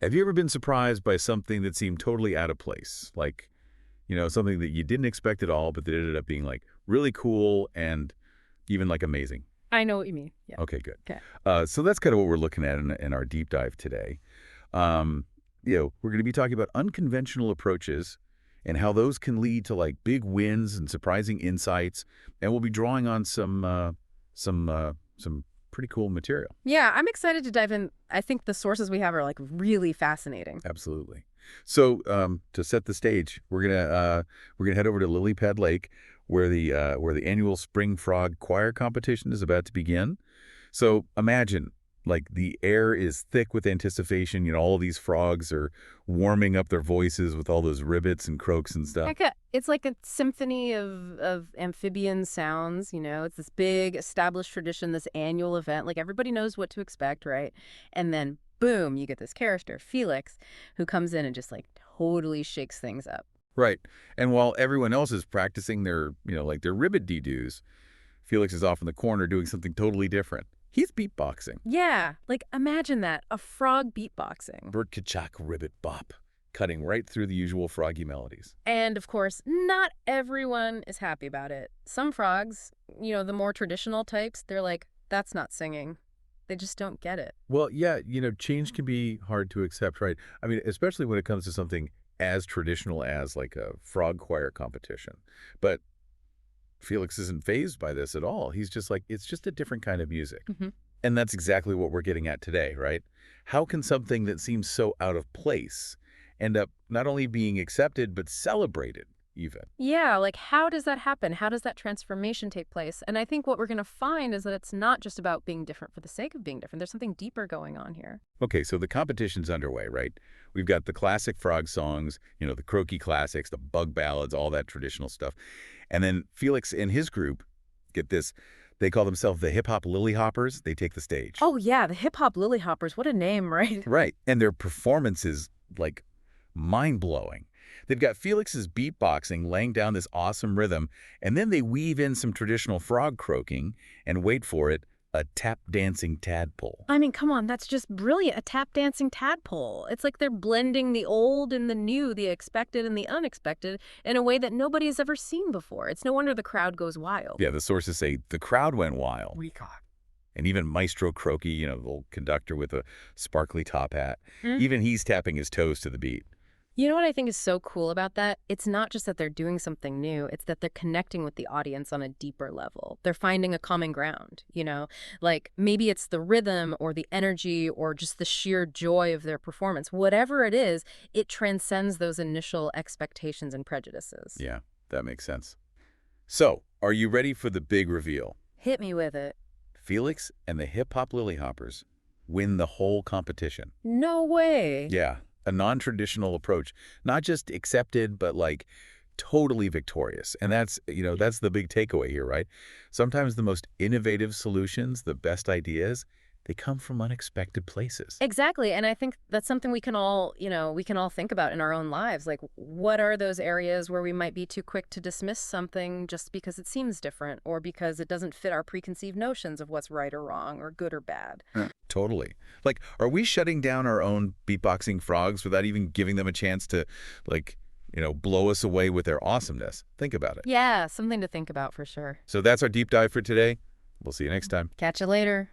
Have you ever been surprised by something that seemed totally out of place? Like, something that you didn't expect at all, but that ended up being like really cool and even like amazing? I know what you mean. Yeah. Okay, good. Okay. So that's kind of what we're looking at in our deep dive today. Um, we're going to be talking about unconventional approaches and how those can lead to like big wins and surprising insights. And we'll be drawing on some pretty cool material. Yeah, I'm excited to dive in. I think the sources we have are like really fascinating. Absolutely. So to set the stage, we're gonna head over to Lily Pad Lake, where the annual Spring Frog Choir competition is about to begin. So imagine, like, the air is thick with anticipation. All these frogs are warming up their voices with all those ribbits and croaks and stuff. It's like a symphony of amphibian sounds, It's this big established tradition, this annual event. Like everybody knows what to expect, right? And then boom, you get this character, Felix, who comes in and just like totally shakes things up. Right. And while everyone else is practicing their ribbit dee-doos, Felix is off in the corner doing something totally different. He's beatboxing. Yeah, like imagine that, a frog beatboxing. Bert Kachak ribbit bop, cutting right through the usual froggy melodies. And of course, not everyone is happy about it. Some frogs, the more traditional types, they're like, that's not singing. They just don't get it. Well, yeah, change can be hard to accept, right? I mean, especially when it comes to something as traditional as like a frog choir competition. But Felix isn't fazed by this at all. He's just like, it's just a different kind of music. Hmm. And that's exactly what we're getting at today, right? How can something that seems so out of place end up not only being accepted, but celebrated even? Yeah, like how does that happen? How does that transformation take place? And I think what we're going to find is that it's not just about being different for the sake of being different. There's something deeper going on here. Okay, so the competition's underway, right? We've got the classic frog songs, the croaky classics, the bug ballads, all that traditional stuff. And then Felix and his group, get this, they call themselves the hip-hop lily hoppers. They take the stage. Oh, yeah, the hip hop lily hoppers. What a name, right? Right. And their performance is, like, mind-blowing. They've got Felix's beatboxing laying down this awesome rhythm, and then they weave in some traditional frog croaking and, wait for it, a tap-dancing tadpole. I mean, come on, that's just brilliant. A tap dancing tadpole. It's like they're blending the old and the new, the expected and the unexpected in a way that nobody has ever seen before. It's no wonder the crowd goes wild. Yeah, the sources say the crowd went wild. We got. And even Maestro Croaky, the little conductor with a sparkly top hat, Hmm? even he's tapping his toes to the beat. You know what I think is so cool about that? It's not just that they're doing something new, it's that they're connecting with the audience on a deeper level. They're finding a common ground. Like maybe it's the rhythm or the energy or just the sheer joy of their performance. Whatever it is, it transcends those initial expectations and prejudices. Yeah, that makes sense. So, are you ready for the big reveal? Hit me with it. Felix and the Hip Hop Lilyhoppers win the whole competition. No way. Yeah, a non-traditional approach, not just accepted, but like totally victorious. And that's the big takeaway here, right? Sometimes the most innovative solutions, the best ideas, they come from unexpected places. Exactly. And I think that's something we can all think about in our own lives. Like, what are those areas where we might be too quick to dismiss something just because it seems different or because it doesn't fit our preconceived notions of what's right or wrong or good or bad? Yeah. Totally. Like, are we shutting down our own beatboxing frogs without even giving them a chance to, like, blow us away with their awesomeness? Think about it. Yeah, something to think about for sure. So that's our deep dive for today. We'll see you next time. Catch you later.